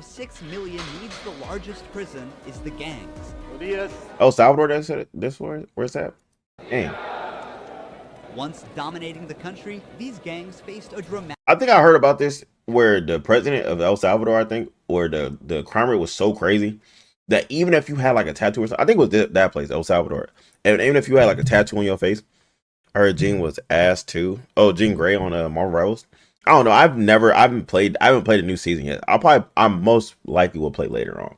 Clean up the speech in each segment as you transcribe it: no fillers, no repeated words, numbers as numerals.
of 6 million needs the largest prison is the gangs. El Salvador, that's it. Where's that? Dang. Once dominating the country, these gangs faced a dramatic... I think I heard about this where the president of El Salvador, I think, where the crime rate was so crazy that even if you had like a tattoo or something, I think it was that place, El Salvador, and even if you had like a tattoo on your face, I heard Jean was ass too. Oh, Jean Grey on Marvel Rivals. I don't know. I haven't played a new season yet. I most likely will play later on.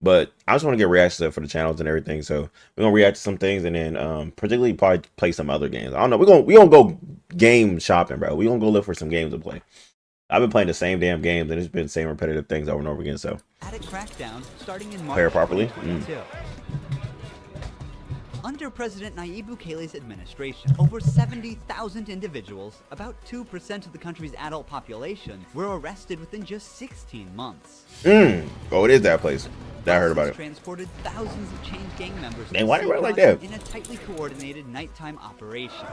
But I just want to get reactions for the channels and everything. So we're gonna react to some things and then particularly probably play some other games. I don't know. We gonna go game shopping, bro. We gonna go look for some games to play. I've been playing the same damn games and it's been the same repetitive things over and over again. So crackdown starting in March play it properly. 2022. Under President Nayib Bukele's administration, over 70,000 individuals, about 2% of the country's adult population, were arrested within just 16 months. Oh, it is that place. I heard about it. Transported thousands of chained gang members. Man, why they run like that? In a tightly coordinated nighttime operation.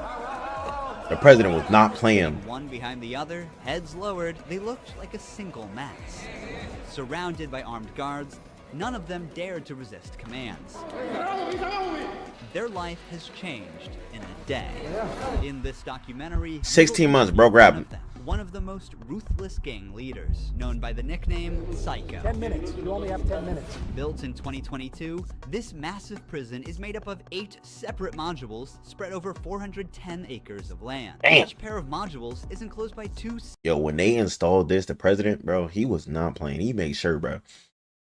The president was not playing. One behind the other, heads lowered, they looked like a single mass. Surrounded by armed guards, none of them dared to resist commands. Their life has changed in a day. In this documentary, 16 months, bro, grab him. One of the most ruthless gang leaders, known by the nickname Psycho. 10 minutes. You only have 10 minutes. Built in 2022, this massive prison is made up of 8 separate modules spread over 410 acres of land. Damn. Each pair of modules is enclosed by 2... Yo, when they installed this, the president, bro, he was not playing. He made sure, bro.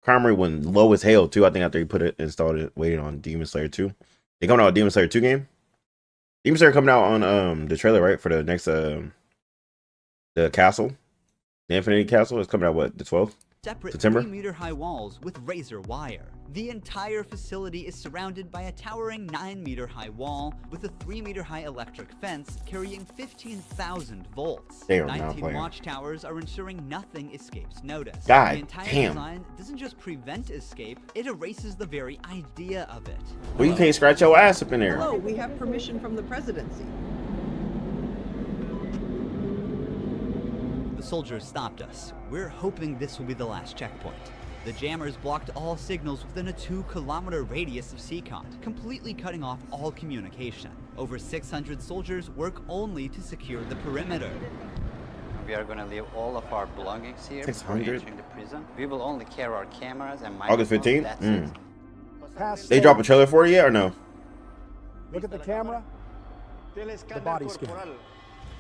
Crime rate went low as hell, too. I think after he installed it, waiting on Demon Slayer 2. They coming out with Demon Slayer 2 game? Demon Slayer coming out on the trailer, right? For the next, the castle. The Infinity Castle is coming out, what, the 12th? Separate September? 3-meter-high walls with razor wire. The entire facility is surrounded by a towering 9-meter-high wall with a 3-meter-high electric fence carrying 15,000 volts. They are not 19 playing. watchtowers are ensuring nothing escapes notice. God the entire damn. design doesn't just prevent escape, it erases the very idea of it. Well, you can't scratch your ass up in there. Hello, we have permission from the presidency. The soldiers stopped us. We're hoping this will be the last checkpoint. The jammers blocked all signals within a 2-kilometer radius of CCOT, completely cutting off all communication. Over 600 soldiers work only to secure the perimeter. We are going to leave all of our belongings here 600? before entering the prison. We will only carry our cameras and August microphones. 15th? That's it. Pass They drop a trailer for it yet or no? Look at the camera. The body scan.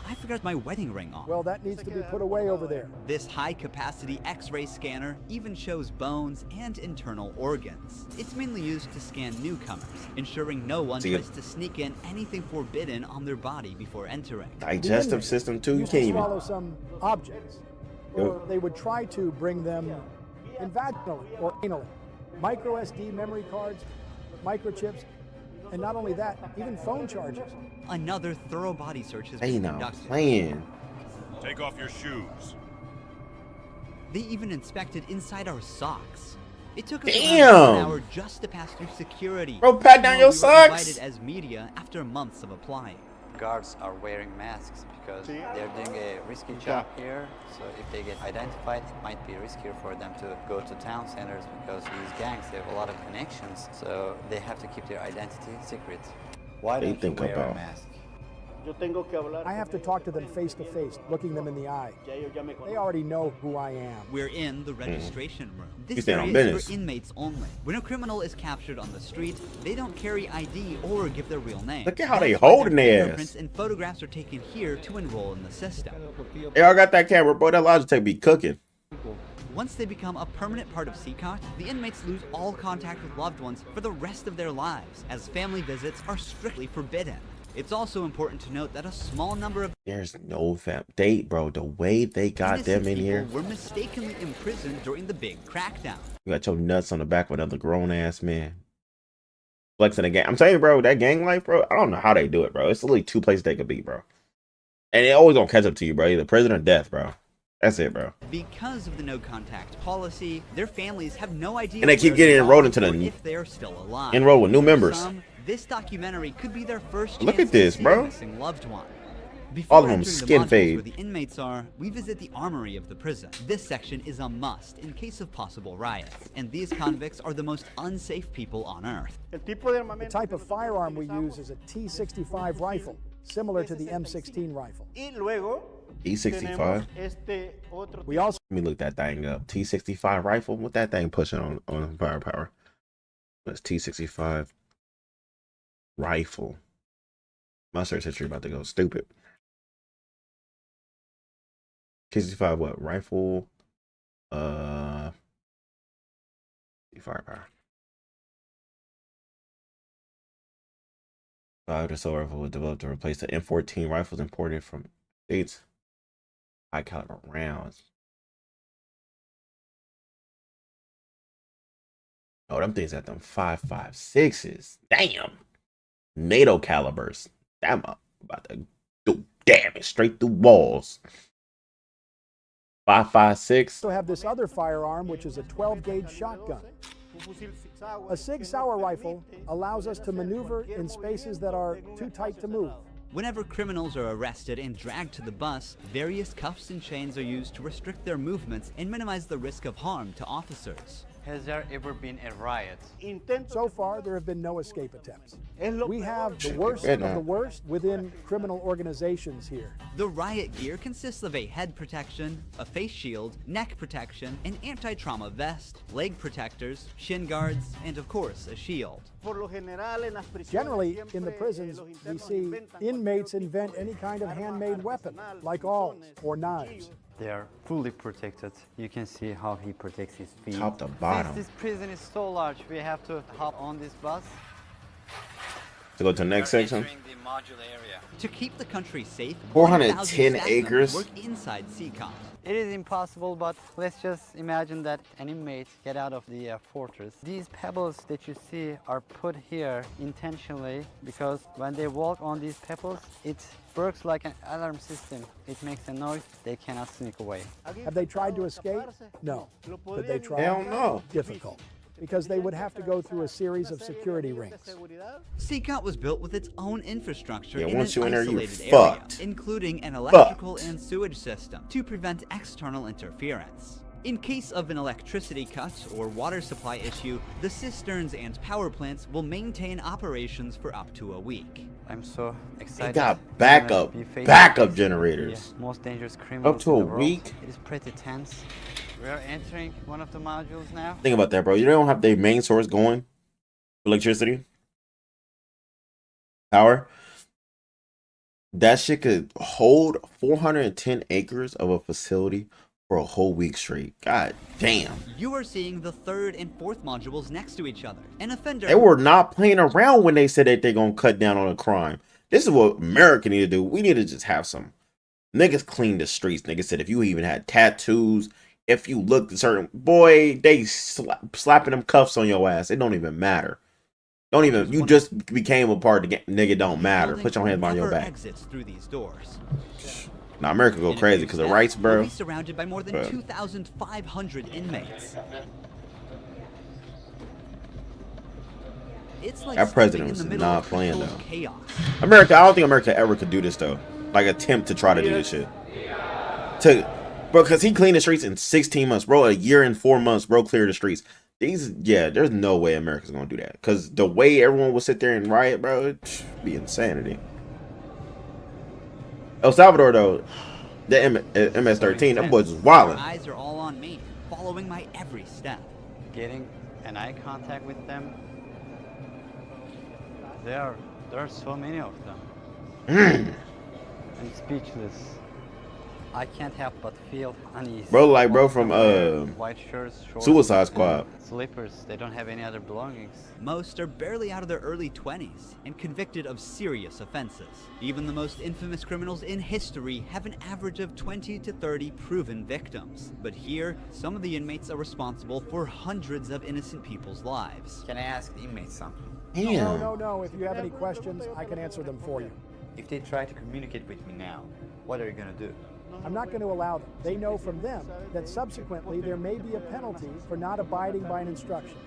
I forgot my wedding ring on. Well, that needs to be put away over there. This high-capacity X-ray scanner even shows bones and internal organs. It's mainly used to scan newcomers, ensuring no one tries to sneak in anything forbidden on their body before entering. Digestive system too. You Used can't to even. swallow some objects, or they would try to bring them in vaginally or anally. Micro SD memory cards, microchips, and not only that, even phone chargers. Another thorough body search has They been not conducted. playing. Take off your shoes. They even inspected inside our socks. It took us Damn. around an hour just to pass through security. Bro, pat down your We were socks. invited as media after months of applying. Guards are wearing masks because they're doing a risky job here. So if they get identified, it might be riskier for them to go to town centers because these gangs have a lot of connections. So they have to keep their identity secret. Why They don't you think wear about- a mask? I have to talk to them face to face, looking them in the eye. They already know who I am. We're in the registration room. You This stand on area is business. for inmates only. When a criminal is captured on the street, they don't carry ID or give their real name. Look at how they That's why holding their fingerprints ass. and photographs are taken here to enroll in the system. Hey, I got that camera, bro. That Logitech be cooking. Once they become a permanent part of CCOT, the inmates lose all contact with loved ones for the rest of their lives, as family visits are strictly forbidden. It's also important to note that a small number of There's no bro. The way they got innocent them in here. people were mistakenly imprisoned during the big crackdown. You got your nuts on the back of another grown ass man. Flexing the gang. I'm telling you, bro, that gang life, bro. I don't know how they do it, bro. It's literally 2 places they could be, bro. And it always gonna catch up to you, bro. Either prison or death, bro. That's it, bro. Because of the no contact policy, their families have no idea. And they keep where getting they enrolled are into the or if they are still alive. enrolled with new For members. some, this documentary could be their first Look chance at this, to see bro. a missing loved one. Before All of them entering the skin modules fade. where the inmates are, we visit the armory of the prison. This section is a must in case of possible riots, and these convicts are the most unsafe people on Earth. The type of firearm we use is a T65 rifle, similar to the M16 rifle. E65. We also Let me look that thing up. T65 rifle. What that thing pushing on firepower? That's T65 rifle. My search history about to go stupid. T65 what? Rifle. Firepower. The assault rifle was developed to replace the M14 rifles imported from states. High caliber rounds. Oh, them things at them 5.56s. Damn. NATO calibers. Damn, about to do damage straight through walls. 5.56. also have this other firearm, which is a 12-gauge shotgun. A Sig Sauer rifle allows us to maneuver in spaces that are too tight to move. Whenever criminals are arrested and dragged to the bus, various cuffs and chains are used to restrict their movements and minimize the risk of harm to officers. Has there ever been a riot? So far, there have been no escape attempts. We have the worst of the worst within criminal organizations here. The riot gear consists of a head protection, a face shield, neck protection, an anti-trauma vest, leg protectors, shin guards, and of course, a shield. Generally, in the prisons, we see inmates invent any kind of handmade weapon, like awls or knives. They are fully protected. You can see how he protects his feet. Top to bottom. Since this prison is so large, we have to hop on this bus. To go to the next section. Entering the modular area. To keep the country safe, 410 1,000 staff members acres. work inside CCOM. It is impossible, but let's just imagine that an inmate get out of the fortress. These pebbles that you see are put here intentionally because when they walk on these pebbles, it works like an alarm system. It makes a noise, they cannot sneak away. Have they tried to escape? No. But they tried? Hell no. Difficult, because they would have to go through a series of security rings. CCOT was built with its own infrastructure Yeah, in once an you enter, you're isolated area, fucked. including an electrical and sewage system to prevent external interference. In case of an electricity cut or water supply issue, the cisterns and power plants will maintain operations for up to a week. I'm so excited. They got to backup be facing backup the generators. most dangerous criminals Up to in a the world. week? It is pretty tense. We are entering one of the modules now. Think about that, bro. You don't have the main source going. Electricity. Power. That shit could hold 410 acres of a facility for a whole week straight. God damn. You are seeing the third and fourth modules next to each other. An offender... They were not playing around when they said that they're going to cut down on a crime. This is what America need to do. We need to just have some niggas clean the streets. Niggas said if you even had tattoos, if you looked a certain... Boy, they slapping them cuffs on your ass. It don't even matter. Don't even... You just became a part of the game. Nigga, don't matter. Put your hands behind your back. Exits through these doors. Now, America go crazy because of rights, We'll bro. be surrounded by more than 2,500 inmates. It's like That president stepping in was the middle not of playing, controlled though. chaos. America, I don't think America ever could do this, though. Like, attempt to try to do this shit. Bro, because he cleaned the streets in 16 months, bro. A year and 4 months, bro, cleared the streets. There's no way America's gonna do that. Because the way everyone would sit there and riot, bro, it'd be insanity. El Salvador, though, the MS-13, them boys was wildin'. Their eyes are all on me, following my every step. Getting an eye contact with them. There are so many of them. I'm speechless. I can't help but feel uneasy. Bro, like, bro, from white shirts, shorts, Suicide Squad. slippers. They don't have any other belongings. Most are barely out of their early 20s and convicted of serious offenses. Even the most infamous criminals in history have an average of 20 to 30 proven victims. But here, some of the inmates are responsible for hundreds of innocent people's lives. Can I ask the inmates something? Damn. No. If you have any questions, I can answer them for you. If they try to communicate with me now, what are you gonna do? I'm not going to allow them. They know from them that subsequently there may be a penalty for not abiding by an instruction.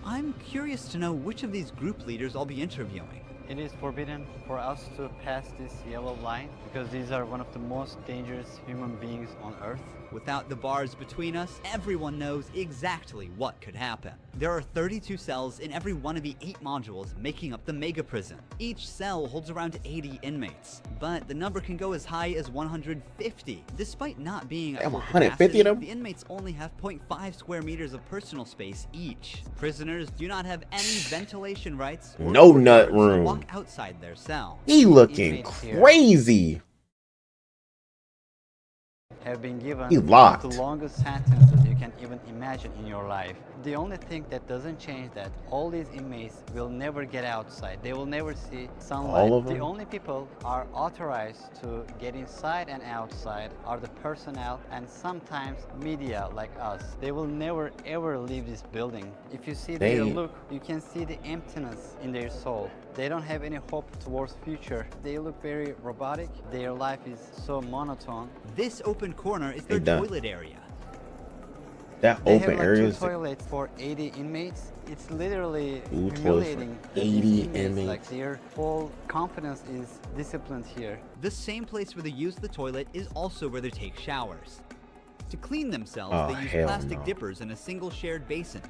I'm curious to know which of these group leaders I'll be interviewing. It is forbidden for us to pass this yellow line because these are one of the most dangerous human beings on Earth. Without the bars between us, everyone knows exactly what could happen. There are 32 cells in every one of the 8 modules making up the mega prison. Each cell holds around 80 inmates, but the number can go as high as 150. Despite not being at Damn, full 150 of capacity, them? the inmates only have 0.5 square meters of personal space each. Prisoners do not have any ventilation rights or No nut doors to room. walk outside their cell. He looking Inmates here crazy. Have been given He one of locked. the longest sentences you can even imagine in your life. The only thing that doesn't change that all these inmates will never get outside. They will never see sunlight. All of The them? only people are authorized to get inside and outside are the personnel and sometimes media like us. They will never ever leave this building. If you see their They- look, you can see the emptiness in their soul. They don't have any hope towards future. They look very robotic. Their life is so monotone. This open corner is They their done. toilet area. That They open have like area 2 is toilets for 80 inmates. It's literally 2 toilets for humiliating. that these 80 Like inmates. their whole confidence is disciplined here. The same place where they use the toilet is also where they take showers. To clean themselves, Oh, they use hell plastic no. dippers in a single shared basin.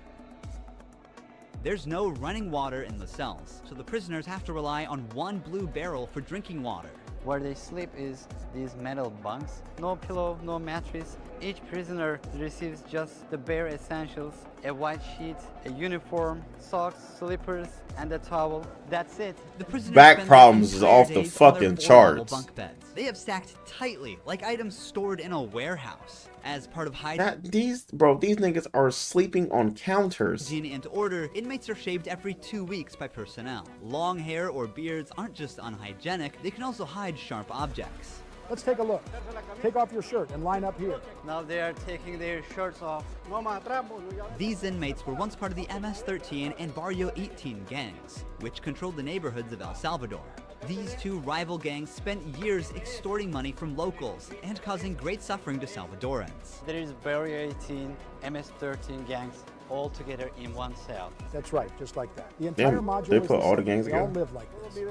There's no running water in the cells, so the prisoners have to rely on one blue barrel for drinking water. Where they sleep is these metal bunks. No pillow, no mattress. Each prisoner receives just the bare essentials: a white sheet, a uniform, socks, slippers, and a towel. That's it. The prisoners Back spend their problems is entire off the days on their fucking 4-level charts. bunk beds. They have stacked tightly, like items stored in a warehouse. As part of hygiene that these niggas are sleeping on counters. and order, inmates are shaved every 2 weeks by personnel. Long hair or beards aren't just unhygienic, they can also hide sharp objects. Let's take a look. Take off your shirt and line up here. Now they are taking their shirts off. These inmates were once part of the MS-13 and Barrio 18 gangs, which controlled the neighborhoods of El Salvador. These two rival gangs spent years extorting money from locals and causing great suffering to Salvadorans. There is Barrio 18, MS-13 gangs all together in one cell. That's right, just like that. The entire Damn, module they is put all the same. gangs They all together? live like this.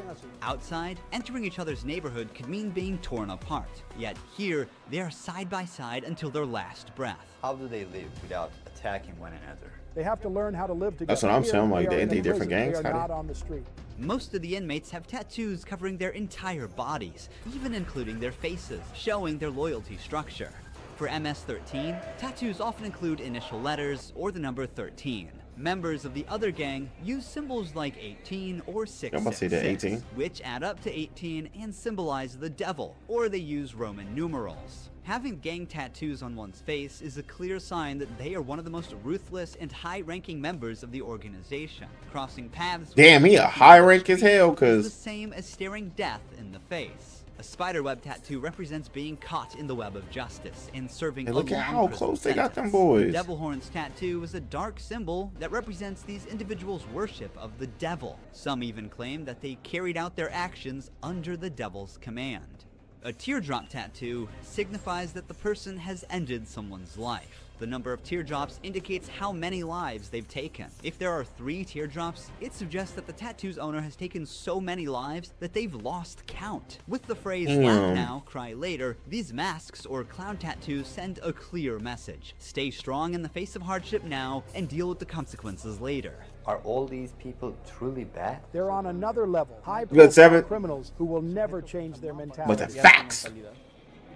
Outside, entering each other's neighborhood could mean being torn apart. Yet here, they are side by side until their last breath. How do they live without attacking one another? They have to learn how to live together. That's what I'm Here, saying, like, they are they in a different prison. gangs, They are how not they- on the street. Most of the inmates have tattoos covering their entire bodies, even including their faces, showing their loyalty structure. For MS-13, tattoos often include initial letters or the number 13. Members of the other gang use symbols like 18 or 666, I'm about to say that 18. which add up to 18 and symbolize the devil, or they use Roman numerals. Having gang tattoos on one's face is a clear sign that they are one of the most ruthless and high-ranking members of the organization. Crossing paths with Damn, he a tattoos high on the rank as street hell, is 'cause- the same as staring death in the face. A spiderweb tattoo represents being caught in the web of justice and serving And a look at long how prison close they got them sentence. boys. Devil Horn's tattoo is a dark symbol that represents these individuals' worship of the devil. Some even claim that they carried out their actions under the devil's command. A teardrop tattoo signifies that the person has ended someone's life. The number of teardrops indicates how many lives they've taken. If there are 3 teardrops, it suggests that the tattoo's owner has taken so many lives that they've lost count. With the phrase laugh now, cry later, these masks or clown tattoos send a clear message. Stay strong in the face of hardship now and deal with the consequences later. Are all these people truly bad? They're on another level. Good High-profile seven. criminals who will never change their mentality. But the facts.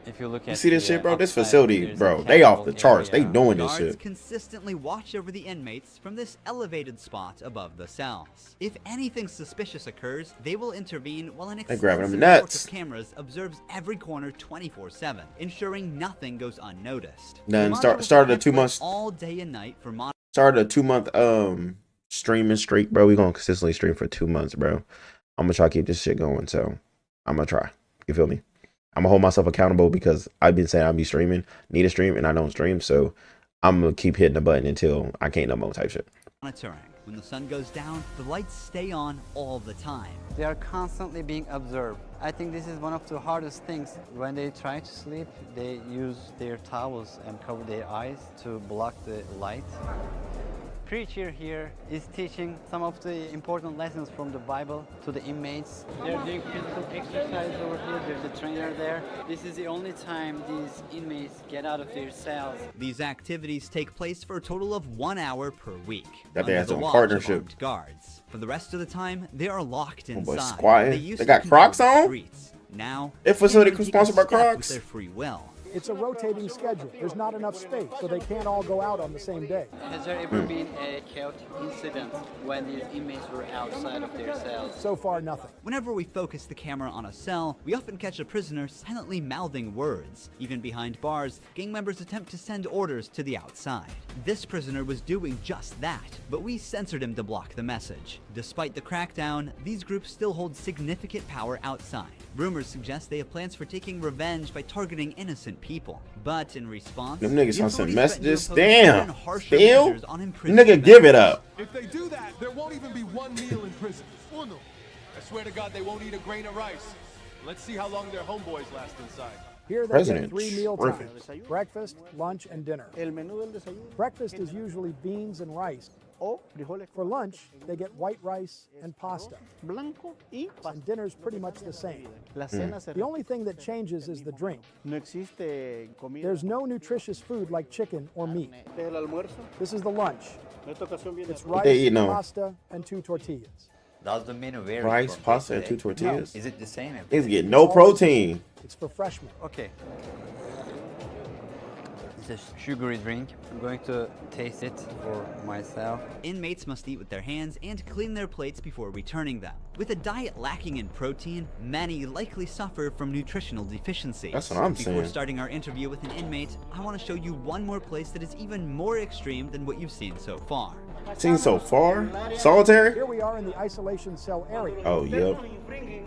If you look at You see this the, shit, bro? This outside, facility, there's a bro, they off the casual charts. They area. doing this Guards shit. consistently watch over the inmates from this elevated spot above the cells. If anything suspicious occurs, they will intervene while an They grabbing them extensive network nuts. of cameras observes every corner 24/7, ensuring nothing goes unnoticed. Done. The Started monitor will a 2 connect months. all day and night for monitoring. Started a 2-month streaming streak, bro. We gonna consistently stream for 2 months, bro. I'm gonna try to keep this shit going, so I'm gonna try. You feel me? I'm gonna hold myself accountable because I've been saying I'll be streaming, need to stream, and I don't stream, so I'm gonna keep hitting the button until I can't no more type shit. When the sun goes down, the lights stay on all the time. They are constantly being observed. I think this is one of the hardest things. When they try to sleep, they use their towels and cover their eyes to block the light. preacher here is teaching some of the important lessons from the Bible to the inmates. They're doing physical exercise over here. There's a trainer there. This is the only time these inmates get out of their cells. These activities take place for a total of 1 hour per week. That they under have the some watch of partnership. armed guards. For the rest of the time, they are locked boy, inside. squatting. used They to got control Crocs the on? streets. Now, If facility they can sponsored take by a step Crocs? with their free will. It's a rotating schedule. There's not enough space, so they can't all go out on the same day. Has there ever been a chaotic incident when these inmates were outside of their cells? So far, nothing. Whenever we focus the camera on a cell, we often catch a prisoner silently mouthing words. Even behind bars, gang members attempt to send orders to the outside. This prisoner was doing just that, but we censored him to block the message. Despite the crackdown, these groups still hold significant power outside. Rumors suggest they have plans for taking revenge by targeting innocent people. But in response, Them niggas the on some authorities threaten to messages. impose Damn. even harsher Still? measures on imprisoned Nigga, give it members. up. If they do that, there won't even be one meal in prison. Uno. I swear to God, they won't eat a grain of rice. Let's see how long their homeboys last inside. Here they President, get 3 meal perfect. times: breakfast, lunch, and dinner. Breakfast is usually beans and rice. For lunch, they get white rice and pasta. And dinner's pretty much the same. The only thing that changes is the drink. There's no nutritious food like chicken or meat. This is the lunch. It's they rice, eating on? pasta, and 2 tortillas. Does the menu vary? Rice, from day pasta, to and 2 day? tortillas. Is it the same? Niggas get no protein. It's for freshmen. Okay. It's a sugary drink. I'm going to taste it for myself. Inmates must eat with their hands and clean their plates before returning them. With a diet lacking in protein, many likely suffer from nutritional deficiencies. That's what I'm Before saying. starting our interview with an inmate, I want to show you one more place that is even more extreme than what you've seen so far. Seen so far? Solitary? Here we are in the isolation cell area. Oh, yep.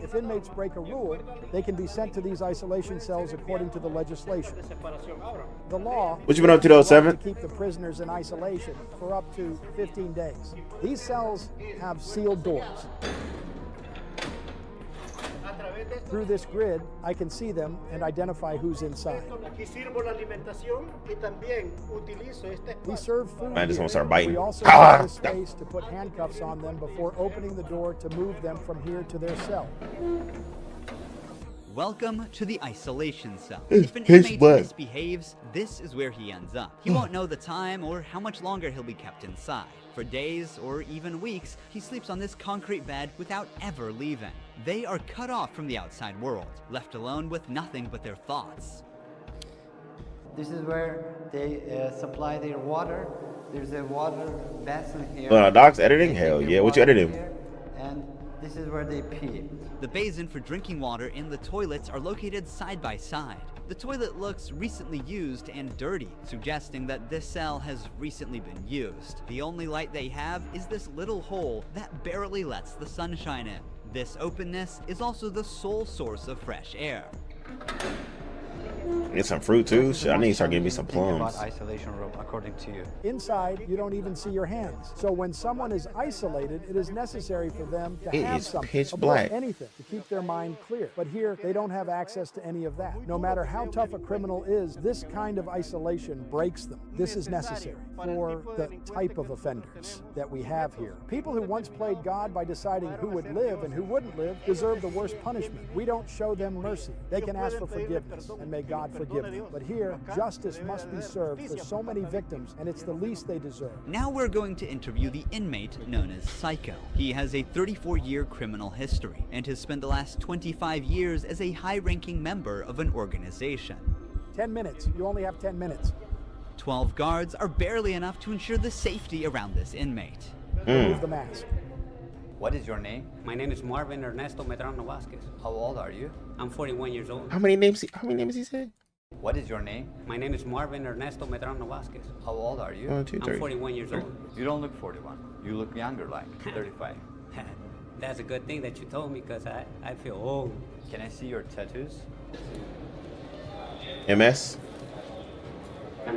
If inmates break a rule, they can be sent to these isolation cells according to the legislation. The law What you been up to though, is allowed Seven? to keep the prisoners in isolation for up to 15 days. These cells have sealed doors. Through this grid, I can see them and identify who's inside. We serve food. I just here. wanna start biting. We also Ah! use this space to put handcuffs on them before opening the door to move them from here to their cell. Welcome to the isolation cell. It's If an pitch inmate black. misbehaves, this is where he ends up. He won't know the time or how much longer he'll be kept inside. For days or even weeks, he sleeps on this concrete bed without ever leaving. They are cut off from the outside world, left alone with nothing but their thoughts. This is where they supply their water. There's a water basin here. Doc's editing? They take Hell their yeah. What you water editing? here, and this is where they pee. The basin for drinking water and the toilets are located side by side. The toilet looks recently used and dirty, suggesting that this cell has recently been used. The only light they have is this little hole that barely lets the sunshine in. This openness is also the sole source of fresh air. Get some fruit too. Shit, I need to start getting me some Think plums. about isolation room, according to you. Inside, you don't even see your hands. So when someone is isolated, it is necessary for them to It have is something, pitch avoid black. anything, to keep their mind clear. But here, they don't have access to any of that. No matter how tough a criminal is, this kind of isolation breaks them. This is necessary for the type of offenders that we have here. People who once played God by deciding who would live and who wouldn't live deserve the worst punishment. We don't show them mercy. They can ask for forgiveness, and may God forgive them. But here, justice must be served for so many victims, and it's the least they deserve. Now we're going to interview the inmate known as Psycho. He has a 34-year criminal history and has spent the last 25 years as a high-ranking member of an organization. 10 minutes. You only have 10 minutes. 12 guards are barely enough to ensure the safety around this inmate. Remove the mask. What is your name? My name is Marvin Ernesto Medrano Vasquez. How old are you? I'm 41 years old. How many names he said? What is your name? My name is Marvin Ernesto Medrano Vasquez. How old are you? 1, 2, I'm 3. 41 years old. You don't look 41. You look younger, like 35. That's a good thing that you told me because I feel old. Can I see your tattoos? MS?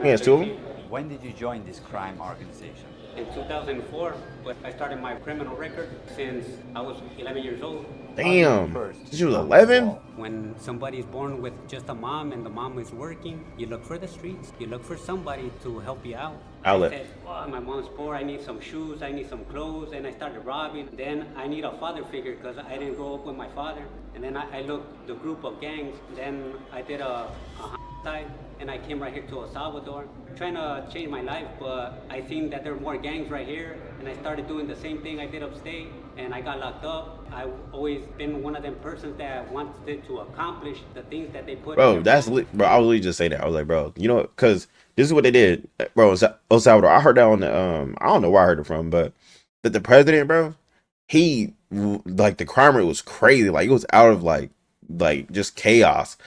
He has 2 of them? When did you join this crime organization? In 2004, but I started my criminal record since I was 11 years old. Damn. First, She was 11? When somebody's born with just a mom and the mom is working, you look for the streets. You look for somebody to help you out. Outlet. I said, oh, my mom's poor. I need some shoes. I need some clothes. And I started robbing. Then I need a father figure because I didn't grow up with my father. And then I looked the group of gangs. Then I did a side. And I came right here to El Salvador, trying to change my life. But I seen that there were more gangs right here. And I started doing the same thing I did upstate. And I got locked up. I've always been one of them persons that wanted to accomplish the things that they put. Bro, that's bro. I was literally just say that. I was like, bro, you know, because this is what they did, bro. El Salvador. I heard that on the I don't know where I heard it from, but that the president, bro, he like the crime rate was crazy. Like it was out of like just chaos.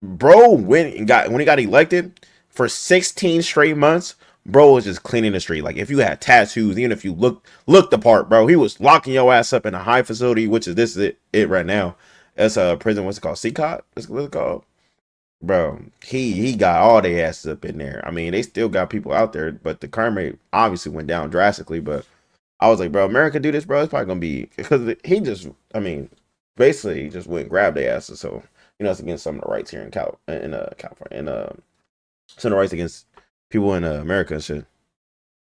Bro when he got elected for 16 straight months. Bro was just cleaning the street. Like if you had tattoos, even if you looked the part, bro, he was locking your ass up in a high facility, which is this is it right now. That's a prison. What's it called? CCOT. That's what it's called. Bro, he got all their asses up in there. I mean, they still got people out there, but the crime rate obviously went down drastically. But I was like, bro, America do this, bro. It's probably gonna be because he just, I mean, basically just went and grabbed their asses. So you know, it's against some of the rights here in California, and some of the rights against people in America and shit.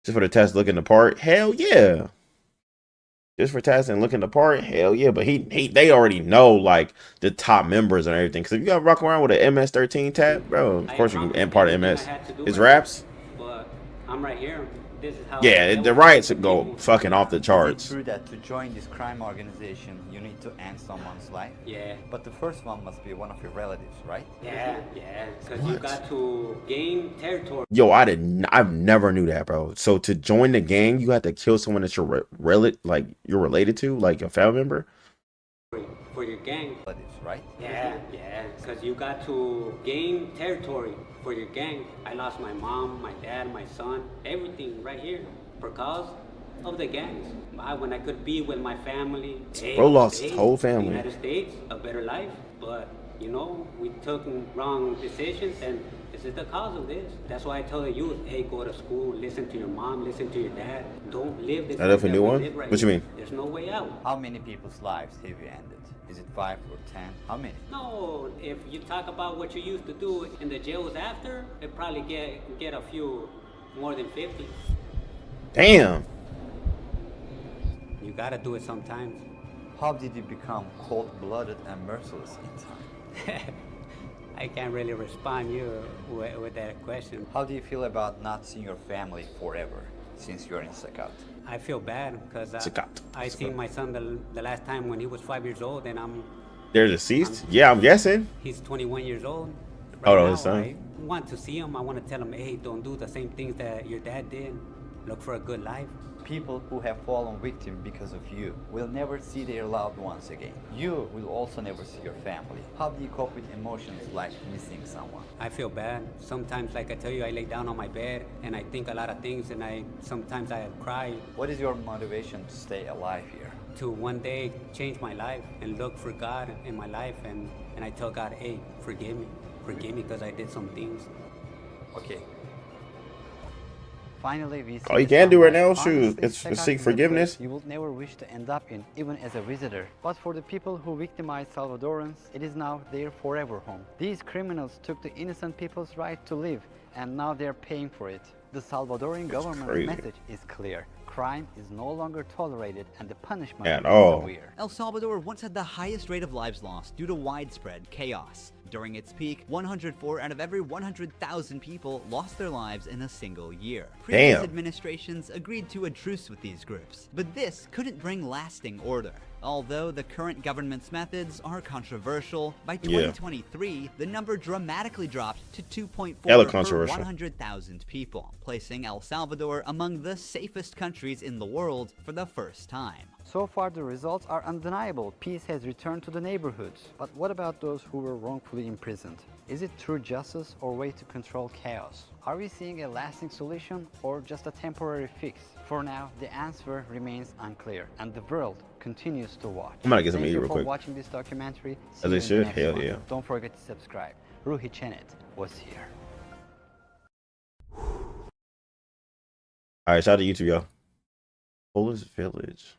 Just for the test looking the part, hell yeah. Just for testing and looking the part, hell yeah. But they already know like the top members and everything. Because if you got rocking around with an MS-13 tab, bro, of course you can end part of MS. It's raps. But I'm right here. This is how. Yeah, the riots go fucking off the charts. Is it true that to join this crime organization, you need to end someone's life? Yeah. But the first one must be one of your relatives, right? Yeah. Because you got to gain territory. Yo, I've never knew that, bro. So to join the gang, you have to kill someone that you're you're related to, like a family member. For your gang. Relatives, right? Yeah. Because you got to gain territory for your gang. I lost my mom, my dad, my son, everything right here because of the gangs. When I could be with my family. Bro lost his whole family. United States, a better life. But, you know, we took wrong decisions and this is the cause of this. That's why I tell the youth, hey, go to school, listen to your mom, listen to your dad. Don't live this life a new one? Right what you mean? There's no way out. How many people's lives have you ended? Is it 5 or 10? How many? No, if you talk about what you used to do in the jails after, it probably get a few more than 50. Damn. You gotta do it sometimes. How did you become cold-blooded and merciless in time? I can't really respond you with that question. How do you feel about not seeing your family forever since you're in Sakat? I feel bad because I seen my son the last time when he was 5 years old, and they're deceased. Yeah, I'm guessing. He's 21 years old. Right now, his son. I want to see him. I want to tell him, hey, don't do the same things that your dad did. Look for a good life. People who have fallen victim because of you will never see their loved ones again. You will also never see your family. How do you cope with emotions like missing someone? I feel bad. Sometimes, like I tell you, I lay down on my bed and I think a lot of things and sometimes I cry. What is your motivation to stay alive here? To one day change my life and look for God in my life and I tell God, hey, forgive me because I did some things. Okay. Finally, we see all you can do right now, shoot, it's seek forgiveness. You will never wish to end up in, even as a visitor. But for the people who victimized Salvadorans, it is now their forever home. These criminals took the innocent people's right to live, and now they're paying for it. The Salvadorian government's message is clear. Crime is no longer tolerated and the punishment is severe. El Salvador once had the highest rate of lives lost due to widespread chaos. During its peak, 104 out of every 100,000 people lost their lives in a single year. Previous administrations agreed to a truce with these groups, but this couldn't bring lasting order. Although the current government's methods are controversial, by 2023, the number dramatically dropped to 2.4 per 100,000 people, placing El Salvador among the safest countries in the world for the first time. So far, the results are undeniable. Peace has returned to the neighborhoods. But what about those who were wrongfully imprisoned? Is it true justice or way to control chaos? Are we seeing a lasting solution or just a temporary fix? For now, the answer remains unclear, and the world continues to watch. I'm gonna get some eat real quick. Thank you for watching this documentary. As they should, hell yeah. Don't forget to subscribe. Ruhi Chenet was here. Alright, shout out to YouTube, y'all. Polish Village.